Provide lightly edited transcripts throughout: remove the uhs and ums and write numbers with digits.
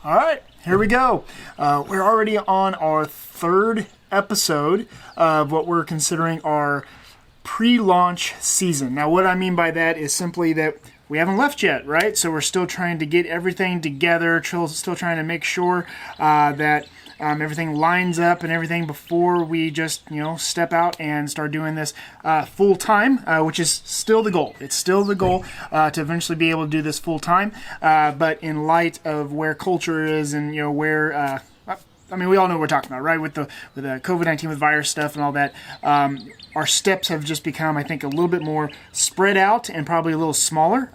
All right, here we go. We're already on our third episode of what we're considering our pre-launch season. Now, what I mean by that is simply that we haven't left yet, right? So we're still trying to get everything together, still trying to make sure that everything lines up and everything before we just, step out and start doing this full time, which is still the goal. It's still the goal to eventually be able to do this full time. But in light of where culture is and, where... we all know what we're talking about, right? With the COVID-19, with virus stuff and all that, our steps have just become, I think, a little bit more spread out and probably a little smaller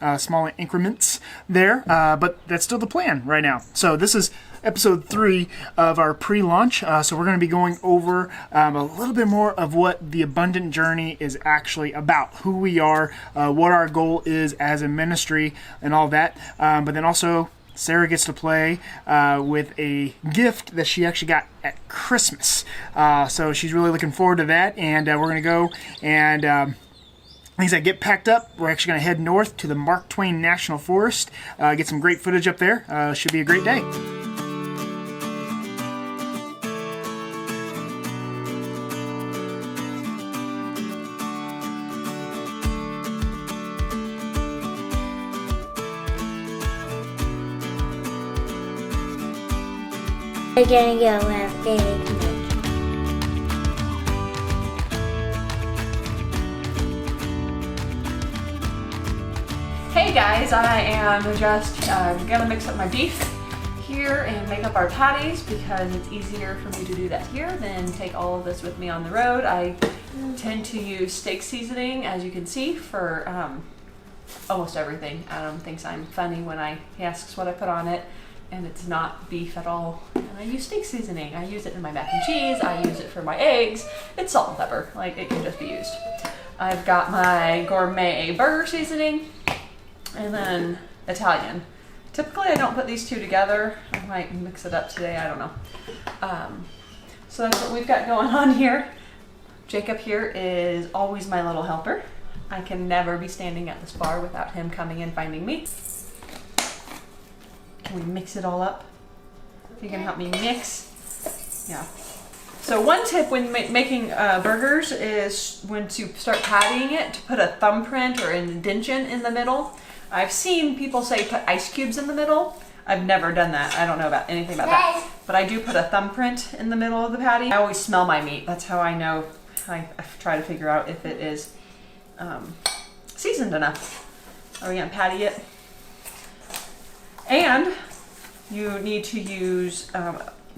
increments there. But that's still the plan right now. So this is episode 3 of our pre-launch. So we're going to be going over a little bit more of what the Abundant Journey is actually about, who we are, what our goal is as a ministry, and all that. But then also, Sara gets to play with a gift that she actually got at Christmas. So she's really looking forward to that. And we're going to go and... things that get packed up, we're actually going to head north to the Twain National Forest, get some great footage up there. Should be a great day. We're gonna go have big. Hey guys, I am just gonna mix up my beef here and make up our patties because it's easier for me to do that here than take all of this with me on the road. I tend to use steak seasoning, as you can see, for almost everything. Adam thinks I'm funny when he asks what I put on it. And it's not beef at all. And I use steak seasoning. I use it in my mac and cheese. I use it for my eggs. It's salt and pepper. Like, it can just be used. I've got my gourmet burger seasoning and then Italian. Typically, I don't put these two together. I might mix it up today. I don't know. So that's what we've got going on here. Jacob here is always my little helper. I can never be standing at this bar without him coming and finding me. Can we mix it all up? You can help me mix? Yeah. So one tip when making burgers is when to start pattying it, to put a thumbprint or an indentation in the middle. I've seen people say put ice cubes in the middle. I've never done that. I don't know about anything about that. But I do put a thumbprint in the middle of the patty. I always smell my meat. That's how I know. I try to figure out if it is seasoned enough. Are we gonna patty it? And you need to use,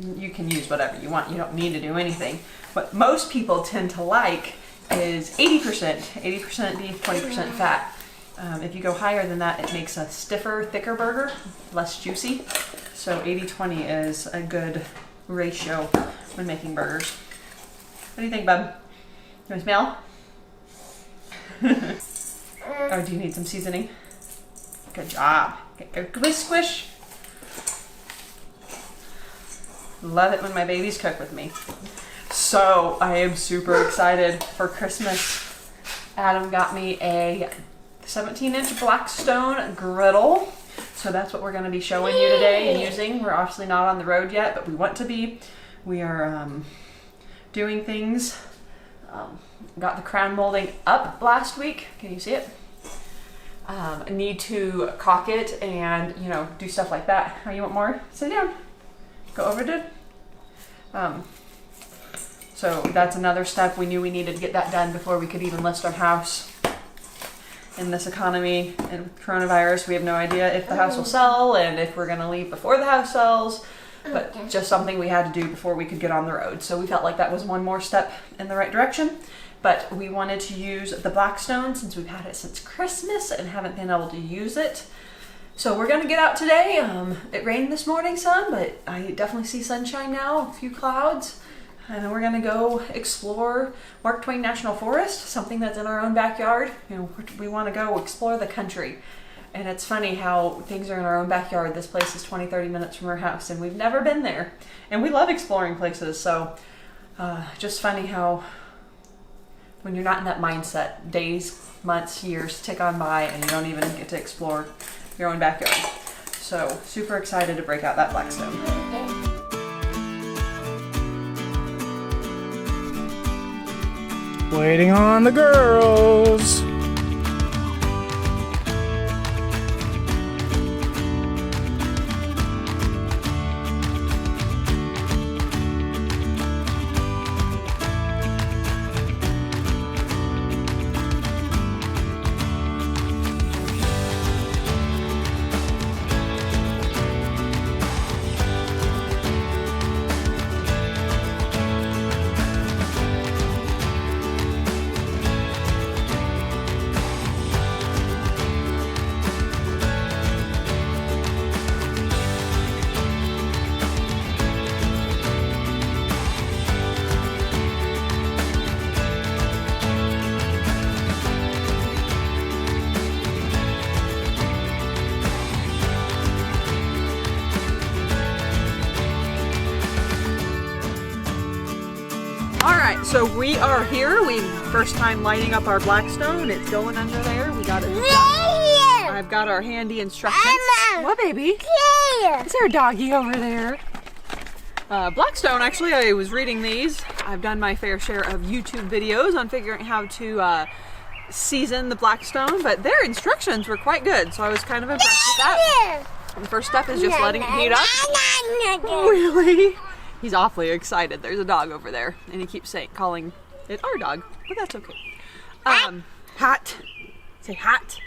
you can use whatever you want. You don't need to do anything. What most people tend to like is 80% beef, 20% fat. If you go higher than that, it makes a stiffer, thicker burger, less juicy. So 80-20 is a good ratio when making burgers. What do you think, bub? You want to smell? Or do you need some seasoning? Good job. Go squish. Love it when my babies cook with me. So I am super excited for Christmas. Adam got me a 17-inch Blackstone griddle. So that's what we're going to be showing you today and using. We're obviously not on the road yet, but we want to be. We are doing things. Got the crown molding up last week. Can you see it? I need to caulk it and, do stuff like that. Oh, you want more? Sit down. Go over it. So that's another step. We knew we needed to get that done before we could even list our house. In this economy and coronavirus, we have no idea if the house will sell and if we're going to leave before the house sells. But just something we had to do before we could get on the road. So we felt like that was one more step in the right direction. But we wanted to use the Blackstone since we've had it since Christmas and haven't been able to use it. So we're going to get out today. It rained this morning some, but I definitely see sunshine now, a few clouds. And we're going to go explore Twain National Forest, something that's in our own backyard. We want to go explore the country. And it's funny how things are in our own backyard. This place is 20-30 minutes from our house, and we've never been there. And we love exploring places, so just funny how when you're not in that mindset, days, months, years tick on by, and you don't even get to explore your own backyard. So super excited to break out that Blackstone. Waiting on the girls. Alright, so we are here. We first time lighting up our Blackstone. It's going under there. We got it. I've got our handy instructions. What, baby? Is there a doggy over there? Blackstone, actually, I was reading these. I've done my fair share of YouTube videos on figuring how to season the Blackstone, but their instructions were quite good, so I was kind of impressed with that. The first step is just letting it heat up. Really? He's awfully excited. There's a dog over there, and he keeps calling it our dog, but that's okay. Hot. Say hot.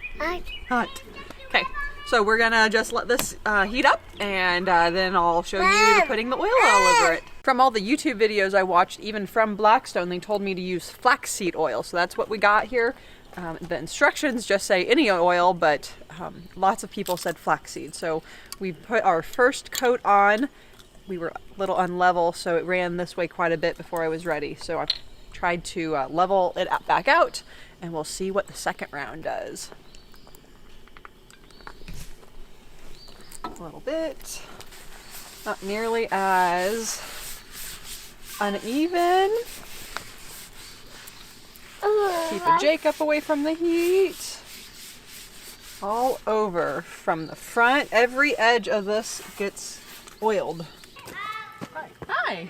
Hot. Okay, so we're gonna just let this heat up, and then I'll show you putting the oil all over it. From all the YouTube videos I watched, even from Blackstone, they told me to use flaxseed oil, so that's what we got here. The instructions just say any oil, but lots of people said flaxseed. So we put our first coat on. We were a little unlevel, so it ran this way quite a bit before I was ready. So I tried to level it back out, and we'll see what the second round does. A little bit. Not nearly as uneven. Keep a Jacob away from the heat. All over from the front. Every edge of this gets oiled. Hi.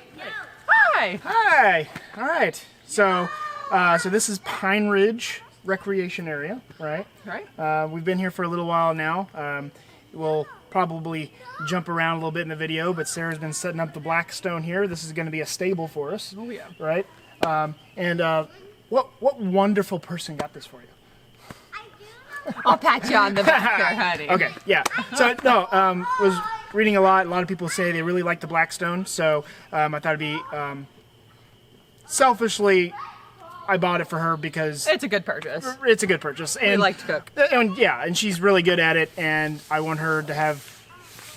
Hi. Hi. All right. So this is Pine Ridge Recreation Area, right? Right. We've been here for a little while now. We'll probably jump around a little bit in the video, but Sarah's been setting up the Blackstone here. This is going to be a stable for us. Oh yeah. Right. What wonderful person got this for you? I'll pat you on the back there, honey. Okay. Yeah. So was reading a lot of people say they really like the Blackstone, so I thought it'd be selfishly I bought it for her because It's a good purchase. It's a good purchase, and We like to cook. And she's really good at it, and I want her to have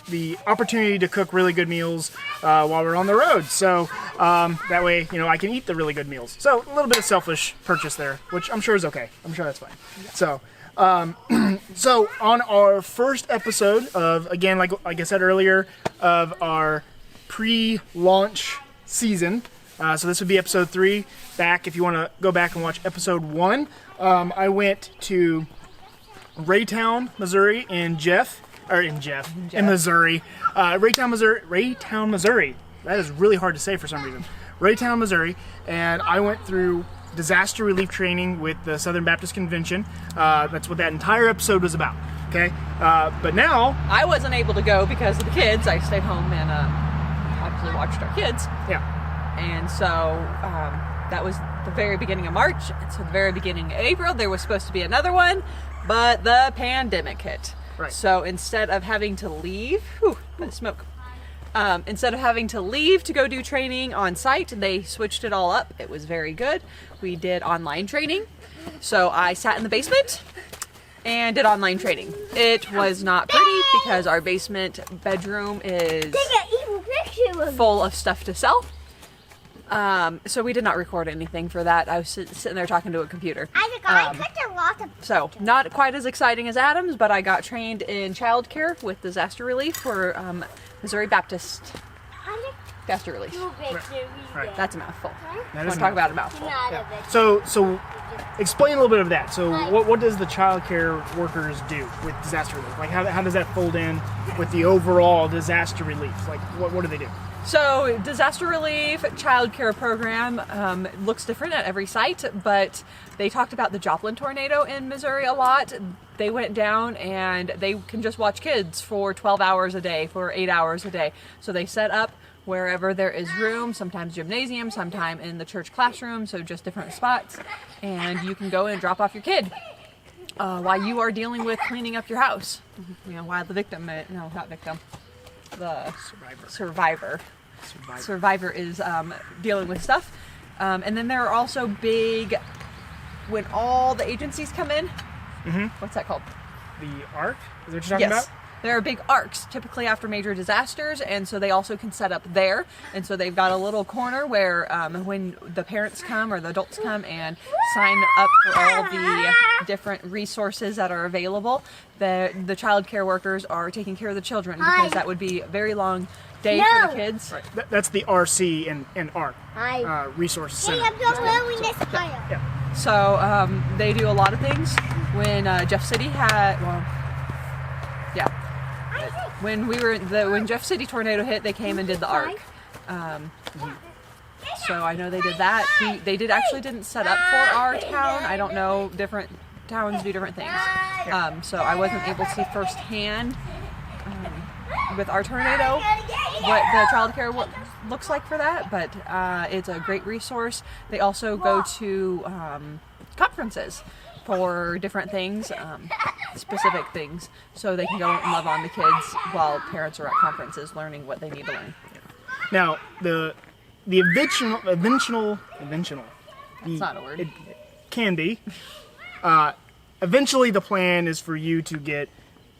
the opportunity to cook really good meals while we're on the road. So that way, I can eat the really good meals. So a little bit of selfish purchase there, which I'm sure is okay. I'm sure that's fine. So. So on our first episode of, again, like I said earlier, of our pre-launch season, so this would be episode 3. Back, if you want to go back and watch episode 1, I went to Raytown, Missouri, in Missouri. Raytown, Missouri. That is really hard to say for some reason. Raytown, Missouri, and I went through disaster relief training with the Southern Baptist Convention. That's what that entire episode was about. Okay, but now I wasn't able to go because of the kids. I stayed home and obviously watched our kids. Yeah. And so that was the very beginning of March. And so the very beginning of April, there was supposed to be another one, but the pandemic hit. Right. So instead of having to leave, smoke. Instead of having to leave to go do training on site, they switched it all up. It was very good. We did online training. So I sat in the basement and did online training. It was not pretty because our basement bedroom is full of stuff to sell. So we did not record anything for that. I was sitting there talking to a computer. So not quite as exciting as Adam's, but I got trained in childcare with disaster relief for Missouri Baptist. disaster relief. Right. That's a mouthful. That I is want to talk about a mouthful. So explain a little bit of that. So what does the child care workers do with disaster relief? Like how does that fold in with the overall disaster relief? Like what do they do? So disaster relief child care program looks different at every site, but they talked about the Joplin tornado in Missouri a lot. They went down and they can just watch kids for 12 hours a day, for 8 hours a day. So they set up wherever there is room, sometimes gymnasium, sometimes in the church classroom, so just different spots. And you can go and drop off your kid while you are dealing with cleaning up your house. You know, while the victim, no, not victim, the survivor is dealing with stuff. And then there are also big, when all the agencies come in, what's that called? The ARC? Is that what you're talking about? There are big arcs typically after major disasters, and so they also can set up there. And so they've got a little corner where when the parents come or the adults come and sign up for all the different resources that are available, the child care workers are taking care of the children, because that would be a very long day for the kids. Right. That's the RC and ARC resource center. Yeah. So they do a lot of things. When Jeff City had, when Jeff City tornado hit, they came and did the ARC. So I know they did that. They didn't set up for our town. I don't know, different towns do different things. So I wasn't able to see firsthand with our tornado what the child care looks like for that, but it's a great resource. They also go to conferences for different things, specific things, so they can go and love on the kids while parents are at conferences learning what they need to learn. Now, the eventual That's not a word. It can be. Eventually, the plan is for you to get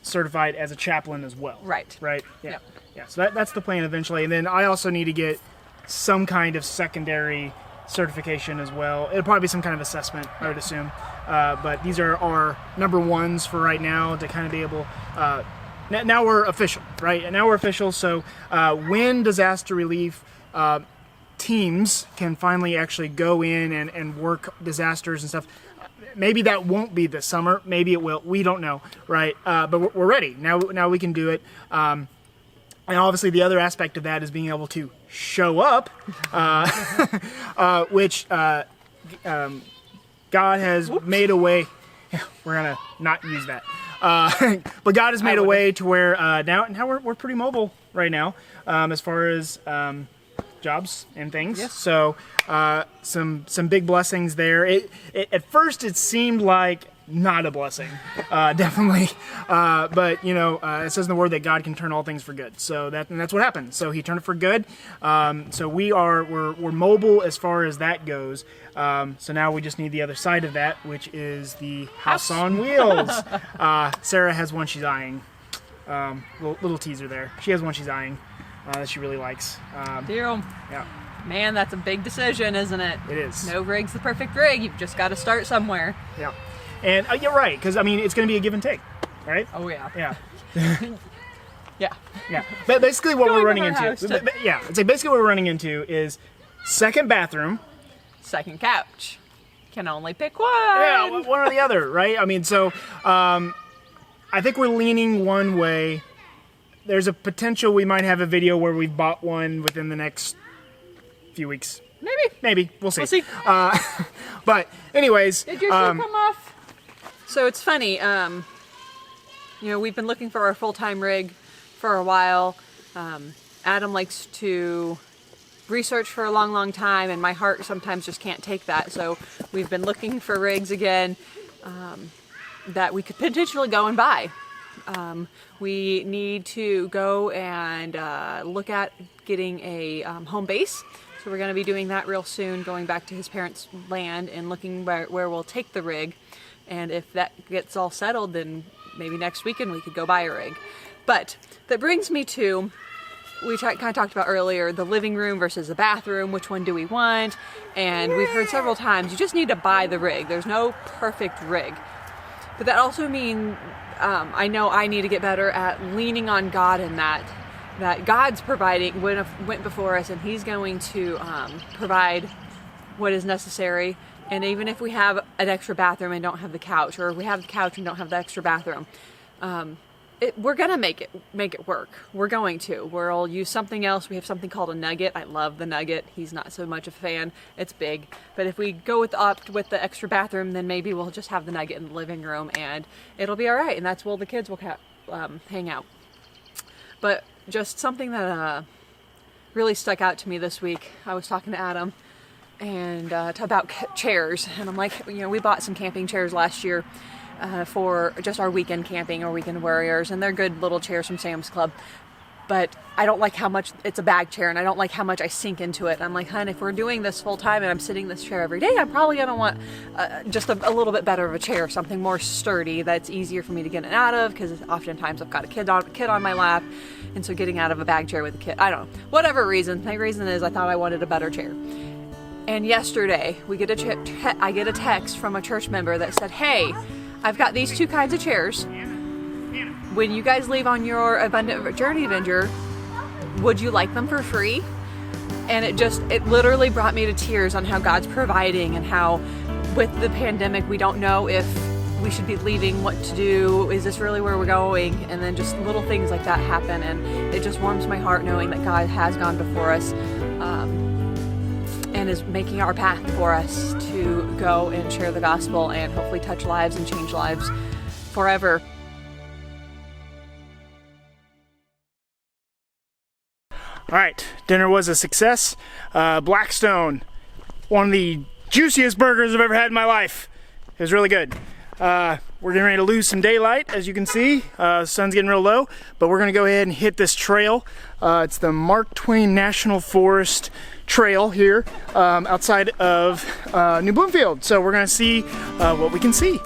certified as a chaplain as well. Right. Right? Yeah. Yep. Yeah, so that's the plan eventually. And then I also need to get some kind of secondary certification as well. It'll probably be some kind of assessment, I would assume. But these are our number ones for right now to kind of be able... now we're official, right? And now we're official, so when disaster relief teams can finally actually go in and work disasters and stuff, maybe that won't be this summer. Maybe it will. We don't know, right? But we're ready. Now we can do it. And obviously the other aspect of that is being able to show up, which God has made a way. We're going to not use that. But God has made a way to where now we're pretty mobile right now as far as jobs and things. Yes. So some big blessings there. At first it seemed like not a blessing, definitely. But you know, it says in the Word that God can turn all things for good. So that's what happened. So He turned it for good. So we're mobile as far as that goes. So now we just need the other side of that, which is the house on wheels. Sara has one she's eyeing. Little teaser there. She has one she's eyeing that she really likes. Deal. Yeah. Man, that's a big decision, isn't it? It is. No rig's the perfect rig. You've just got to start somewhere. Yeah. And you're right, because I mean it's going to be a give and take, right? Oh yeah. Yeah. Yeah. Yeah. But basically, what we're running into, I'd say basically what we're running into is second bathroom, second couch. Can only pick one. Yeah, one or the other, right? I mean, so I think we're leaning one way. There's a potential we might have a video where we've bought one within the next few weeks. Maybe. We'll see. But anyways, did your shoe come off? So it's funny. You know, we've been looking for our full-time rig for a while. Adam likes to research for a long time, and my heart sometimes just can't take that. So we've been looking for rigs again that we could potentially go and buy. We need to go and look at getting a home base. So we're going to be doing that real soon, going back to his parents' land and looking where we'll take the rig. And if that gets all settled, then maybe next weekend we could go buy a rig. But that brings me to, we kind of talked about earlier, the living room versus the bathroom. Which one do we want? And we've heard several times, you just need to buy the rig. There's no perfect rig. But that also means I know I need to get better at leaning on God in that. that God's providing, went before us, and He's going to provide what is necessary. And even if we have an extra bathroom and don't have the couch, or if we have the couch and don't have the extra bathroom, we're gonna make it work. We're going to. We'll use something else. We have something called a nugget. I love the nugget. He's not so much a fan. It's big. But if we go with the extra bathroom, then maybe we'll just have the nugget in the living room, and it'll be all right. And that's where the kids will hang out. But just something that really stuck out to me this week. I was talking to Adam and about chairs, and I'm like, we bought some camping chairs last year for just our weekend camping or weekend warriors, and they're good little chairs from Sam's Club. But I don't like how much it's a bag chair, and I don't like how much I sink into it. I'm like, hun, if we're doing this full time and I'm sitting in this chair every day, I'm probably gonna want just a little bit better of a chair, something more sturdy that's easier for me to get in and out of, because oftentimes I've got a kid on my lap, and so getting out of a bag chair with a kid, I don't know, whatever reason. My reason is I thought I wanted a better chair. And yesterday I get a text from a church member that said, hey, I've got these two kinds of chairs. When you guys leave on your Abundant Journey Venture, would you like them for free? And it literally brought me to tears on how God's providing, and how with the pandemic, we don't know if we should be leaving, what to do, is this really where we're going? And then just little things like that happen, and it just warms my heart knowing that God has gone before us, and is making our path for us to go and share the gospel and hopefully touch lives and change lives forever. All right, dinner was a success. Blackstone, one of the juiciest burgers I've ever had in my life. It was really good. We're getting ready to lose some daylight, as you can see. The sun's getting real low, but we're gonna go ahead and hit this trail. It's the Mark Twain National Forest Trail here outside of New Bloomfield. So we're gonna see what we can see.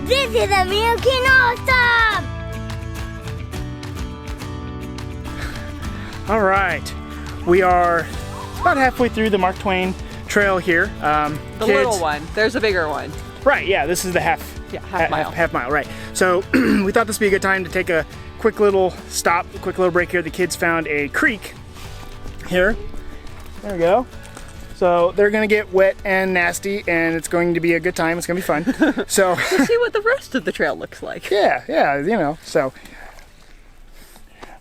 This is American Awesome! All right, we are about halfway through the Mark Twain Trail here. The little one. There's a bigger one. Right, yeah, this is the half mile. Half mile, right. So we thought this would be a good time to take a quick little stop, a quick little break here. The kids found a creek here. There we go. So they're gonna get wet and nasty, and it's going to be a good time. It's gonna be fun. So we'll see what the rest of the trail looks like. Yeah, so.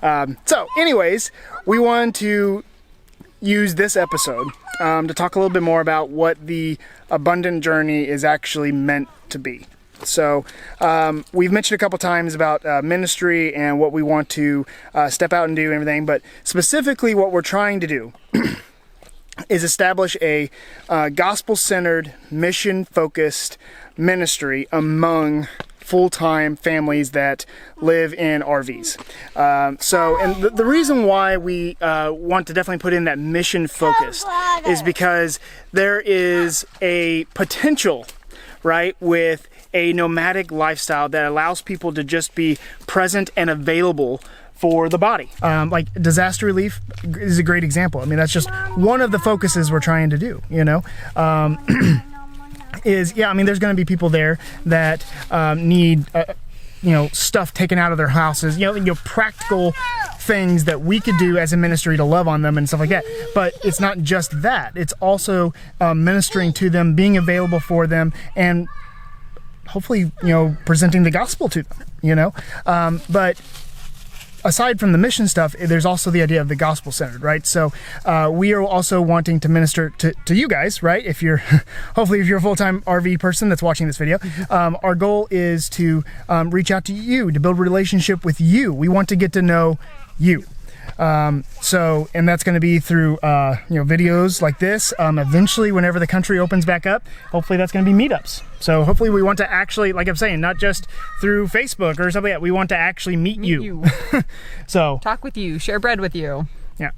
So anyways, we wanted to use this episode to talk a little bit more about what the Abundant Journey is actually meant to be. So we've mentioned a couple times about ministry and what we want to step out and do and everything, but specifically what we're trying to do is establish a gospel-centered, mission-focused ministry among full-time families that live in RVs. And the reason why we want to definitely put in that mission-focused is because there is a potential, right, with a nomadic lifestyle that allows people to just be present and available for the body. Like disaster relief is a great example. I mean, that's just one of the focuses we're trying to do, there's going to be people there that need, stuff taken out of their houses, practical things that we could do as a ministry to love on them and stuff like that. But it's not just that. It's also ministering to them, being available for them, and hopefully, presenting the gospel to them, but aside from the mission stuff, there's also the idea of the gospel centered, right? So we are also wanting to minister to you guys, right? If you're, hopefully if you're a full-time RV person that's watching this video, our goal is to reach out to you, to build a relationship with you. We want to get to know you. And that's going to be through, videos like this. Eventually, whenever the country opens back up, hopefully that's going to be meetups. So hopefully we want to actually, like I'm saying, not just through Facebook or something like that. We want to actually meet you. So talk with you, share bread with you. Yeah.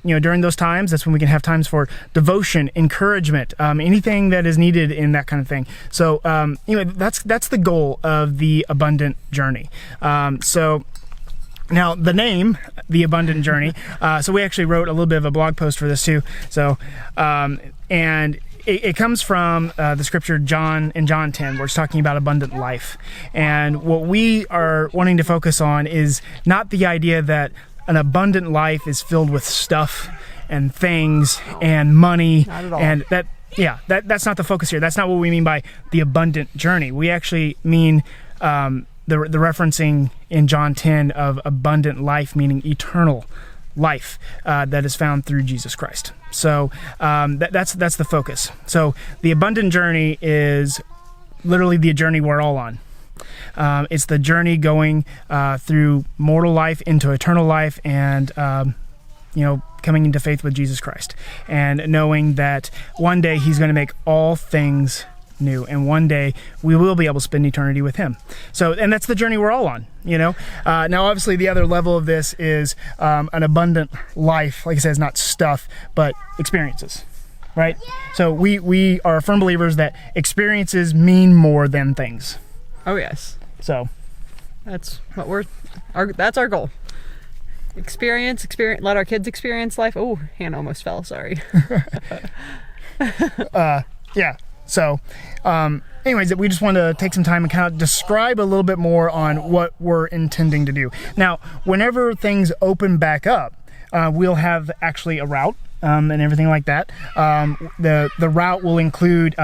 During those times, that's when we can have times for devotion, encouragement, anything that is needed in that kind of thing. So, that's the goal of the Abundant Journey. Now, the name, The Abundant Journey, so we actually wrote a little bit of a blog post for this too. So, and it comes from the scripture in John 10, where it's talking about abundant life. And what we are wanting to focus on is not the idea that an abundant life is filled with stuff and things and money. Not at all. And that's not the focus here. That's not what we mean by the abundant journey. We actually mean the referencing in John 10 of abundant life, meaning eternal life that is found through Jesus Christ. So that's the focus. So the abundant journey is literally the journey we're all on. It's the journey going through mortal life into eternal life, and coming into faith with Jesus Christ, and knowing that one day He's going to make all things new, and one day we will be able to spend eternity with Him. So, and that's the journey we're all on. Now obviously the other level of this is an abundant life. Like I said, it's not stuff, but experiences, right? So we are firm believers that experiences mean more than things. Oh yes. So that's what that's our goal. Experience, let our kids experience life. Oh, Hannah almost fell, sorry. Yeah. So, anyways, we just want to take some time and kind of describe a little bit more on what we're intending to do. Now, whenever things open back up, we'll have actually a route and everything like that. The route will include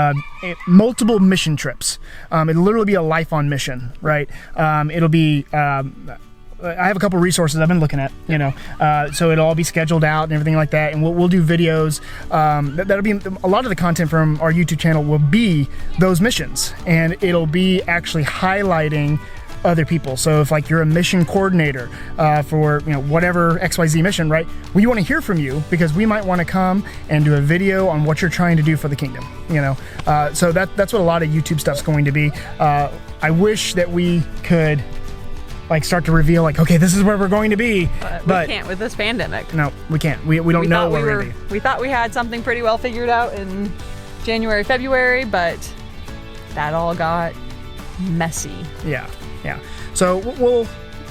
multiple mission trips. It'll literally be a life on mission, right? It'll be... I have a couple resources I've been looking at, so it'll all be scheduled out and everything like that. And we'll do videos. That'll be a lot of the content from our YouTube channel will be those missions, and it'll be actually highlighting other people. So if like you're a mission coordinator for whatever XYZ mission, right? We want to hear from you, because we might want to come and do a video on what you're trying to do for the kingdom. So that's what a lot of YouTube stuff's going to be. I wish that we could start to reveal okay, this is where we're going to be, but we can't with this pandemic. No, we can't. We don't know where we're going to be. We thought we had something pretty well figured out in January, February, but that all got messy. Yeah. So we'll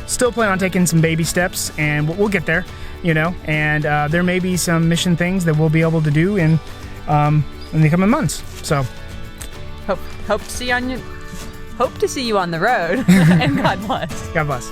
still plan on taking some baby steps, and we'll get there, and there may be some mission things that we'll be able to do in the coming months. So hope to see you on the road, and God bless. God bless.